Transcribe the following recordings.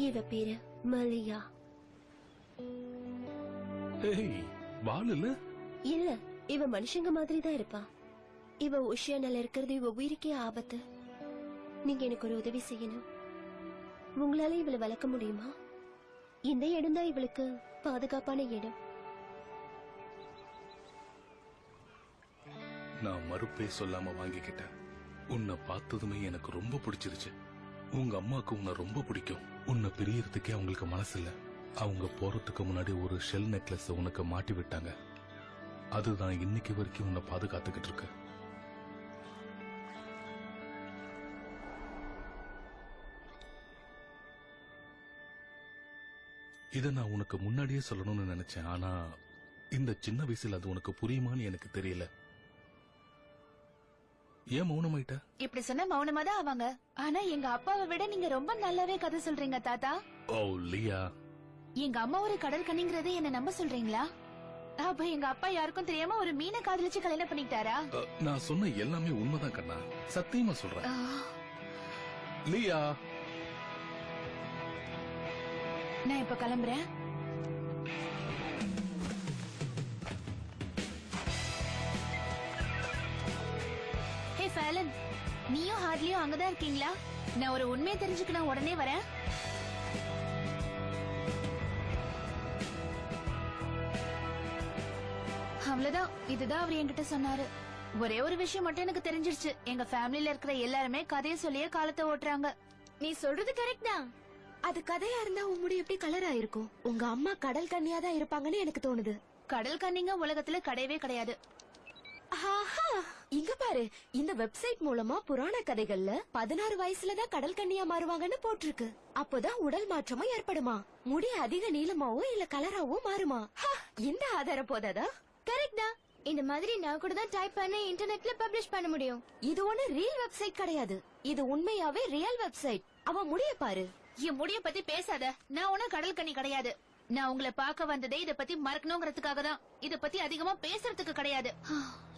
இவ பேரு மலியா. இல்ல, இவ மனுஷங்க மாதிரி தான் இருப்பா. இவ ஓஷியானால இருக்கிறது இவ உயிருக்கே ஆபத்து. நீங்க எனக்கு ஒரு உதவி செய்யணும். உங்களால இவளை வளர்க்க முடியுமா? இந்த இடம் தான் இவளுக்கு பாதுகாப்பான இடம். நான் மறுப்பே சொல்லாம வாங்கிக்கிட்டேன். உன்னை பார்த்ததுமே எனக்கு ரொம்ப பிடிச்சிருச்சு. உங்க அம்மாக்கு உன்னை ரொம்ப பிடிக்கும். உன்னை பிரியறதுக்கே அவங்களுக்கு மனசு இல்ல. அவங்க போறதுக்கு முன்னாடி ஒரு ஷெல் நெக்லஸ் உனக்கு மாட்டி விட்டாங்க. அதுதான் இன்னைக்கு வரைக்கும் உன்னை பாதுகாத்துக்கிட்டு இருக்கு. இத நான் உனக்கு முன்னாடியே சொல்லணும்னு நினைச்சேன். ஆனா இந்த சின்ன வயசுல அது உனக்கு புரியுமான்னு எனக்கு தெரியல. ஏன் மௌனமாயிட்ட? இப்படி சொன்ன மௌனமா தான் ஆவாங்க. ஆனா எங்க அப்பாவை விட நீங்க ரொம்ப நல்லாவே கதை சொல்றீங்க தாத்தா. ஓ லியா, எங்க அம்மா ஒரு கடல் கன்னிங்கிறத என்ன நம்ப சொல்றீங்களா? அப்ப எங்க அப்பா யாருக்கும் தெரியாம ஒரு மீனை காதலிச்சு கல்யாணம் பண்ணிக்கிட்டாரா? நான் சொன்ன எல்லாமே உண்மைதான் கண்ணா, சத்தியமா சொல்றேன். லியா, நான் இப்ப கிளம்புறேன். ஹே ஃபேலன், நீயும் ஹார்ட்லியும் அங்கதான் இருக்கீங்களா? நான் ஒரு உண்மையை தெரிஞ்சுக்கணும், உடனே வரேன். அவ்வளவுதான், இதுதான் அவர் என்கிட்ட சொன்னாரு. ஒரே ஒரு விஷயம் மட்டும் எனக்கு தெரிஞ்சிருச்சு. எங்க ஃபேமிலில இருக்கிற எல்லாருமே கதையை சொல்லியே காலத்தை ஓட்டுறாங்க. நீ சொல்றது கரெக்ட் தான். அது கதையா இருந்தா உன் முடி எப்படி கலர் ஆயிருக்கும்? உங்க அம்மா கடல் கன்னியா தான் இருப்பாங்கன்னு எனக்கு தோணுது. கடல் கன்னிங்க உலகத்துல கிடையவே கிடையாது. இங்க பாரு, இந்த வெப்சைட் மூலமா புராண கதைகள்ல 16 வயசுலதான் கடல் கன்னியா மாறுவாங்கன்னு போட்டிருக்கு. அப்போதான் உடல் மாற்றமும் ஏற்படுமா, முடி அதிக நீளமாவோ இல்ல கலராவோ மாறுமா. இந்த ஆதாரம் போதாதா? கரெக்ட் தான். இந்த மாதிரி நான் கூட தான் டைப் பண்ணி இன்டர்நெட்ல பப்ளிஷ் பண்ண முடியும். இது ஒண்ணு ரியல் வெப்சைட் கிடையாது, இது உண்மையாவே ரியல் வெப்சைட். அவ முடிய பாரு. என் முடிய பத்தி பேசாத. நான் ஒன்னும் கடல் கன்னி கிடையாது. நான் உங்களை பார்க்க வந்ததே இத பத்தி மறக்கணுங்கிறதுக்காக தான். இத பத்தி அதிகமா பேசுறதுக்கு கிடையாது.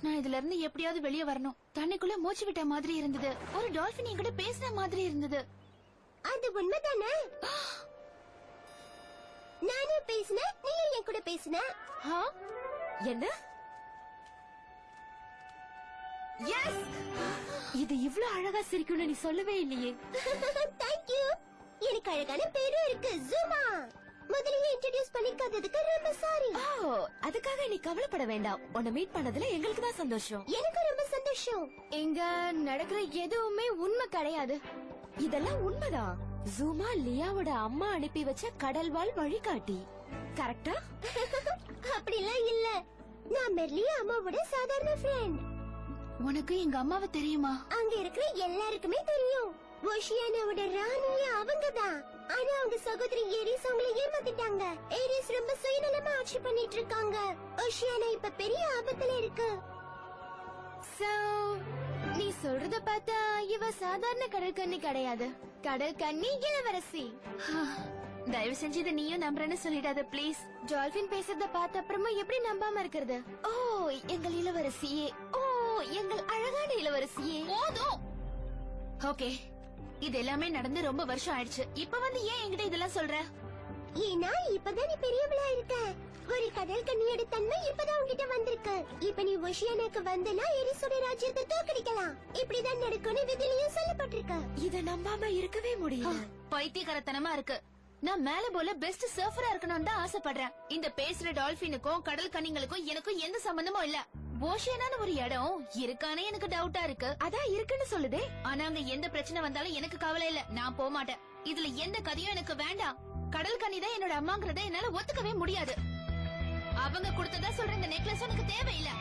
நான் இதுல இருந்து எப்படியாவது வெளியே வரணும். தண்ணிக்குள்ள மூச்சு விட்ட மாதிரி இருந்தது. ஒரு டால்பின் என்கிட்ட பேசுற மாதிரி இருந்தது. அது உண்மைதானே? நானும் பேசினேன், நீயும் என் கூட பேசின. என்ன? எஸ், இது இவ்ளோ அழகா சிரிக்கும்னு நீ சொல்லவே இல்லையே. Thank you. எனக்கு அழகான பேரும் இருக்கு, ஜூமா. முதல்ல இன்ட்ரோடியூஸ் பண்ணிக்காததுக்கு ரொம்ப சாரி. அதுக்காக நீ கவலைப்பட வேண்டாம். உன்னை மீட் பண்ணதுல எங்களுக்கு தான் சந்தோஷம். எனக்கு ரொம்ப சந்தோஷம். இங்க நடக்கிற எதுவுமே உண்மை கிடையாது. இதெல்லாம் உண்மைதான். ஜூமா லியாவோட அம்மா அனுப்பி வச்ச கடல்வாழ் வழிகாட்டி. கரெக்டா? அப்படிலாம் இல்ல, நான் மெர்லியா அம்மாவோட சாதாரண ஃப்ரெண்ட். உனக்கு எங்க அம்மாவை தெரியுமா? அங்க இருக்கிற எல்லாருக்குமே தெரியும். ஓஷியானாவோட ராணியே அவங்கதான். ஆனா அவங்க சகோதரி ஏரிஸ் அவங்களை ஏமாத்திட்டாங்க. ஏரிஸ் ரொம்ப சுயநலமா ஆட்சி பண்ணிட்டு இருக்காங்க. ஓஷியானா இப்ப பெரிய ஆபத்துல இருக்கு. நீ சொல்றத பார்த்தா இவ சாதாரண கடல் கன்னி கிடையாது, கடல் கன்னி இளவரசி. தயவு செஞ்சு இதை நீயும் நம்புறேன்னு சொல்லிடாத பிளீஸ். டால்பின் பேசுறத பார்த்த அப்புறமா எப்படி நம்பாம இருக்கிறது? ஓ எங்கள் இளவரசியே, ஓ எங்கள் அழகான இளவரசியே. போதும். ஓகே, இது எல்லாமே நடந்து ரொம்ப வருஷம் ஆயிடுச்சு. இப்ப வந்து ஏன் என்கிட்ட இதெல்லாம் சொல்ற? ஏன்னா இப்பதான் நீ பெரியவளா இருக்க. ஒரு கடல் கன்னியோட தன்மை இப்பதான் உன்கிட்ட வந்திருக்கு. இப்ப நீ ஓஷியானாக்கு வந்தனா எரிசோட ராஜ்யத்தை தோக்கடிக்கலாம். இப்படிதான் நடக்கும்னு விதிலையும் சொல்லப்பட்டிருக்கு. இத நம்பாம இருக்கவே முடியல. பைத்தியக்காரத்தனமா இருக்கு. நான் மேல போல பெஸ்ட் சர்ஃபரா இருக்கணும்னு தான் ஆசைப்படுறேன். இந்த பேசுற டால்பினுக்கும் கடல் கன்னிங்களுக்கும் எனக்கும் எந்த சம்பந்தமும் இல்ல. ஓஷியானான ஒரு இடம் இருக்கானே எனக்கு டவுட்டா இருக்கு. அதான் இருக்குன்னு சொல்லுதே. ஆனா அங்க எந்த பிரச்சனை வந்தாலும் எனக்கு கவலை இல்ல. நான் போக மாட்டேன். இதுல எந்த கதையும் எனக்கு வேண்டாம். கடல் கன்னி தான் என்னோட அம்மாங்கறத என்னால ஒத்துக்கவே முடியாது. அவங்க கொடுத்ததா சொல்ற இந்த நெக்லஸ் எனக்கு தேவையில்லை.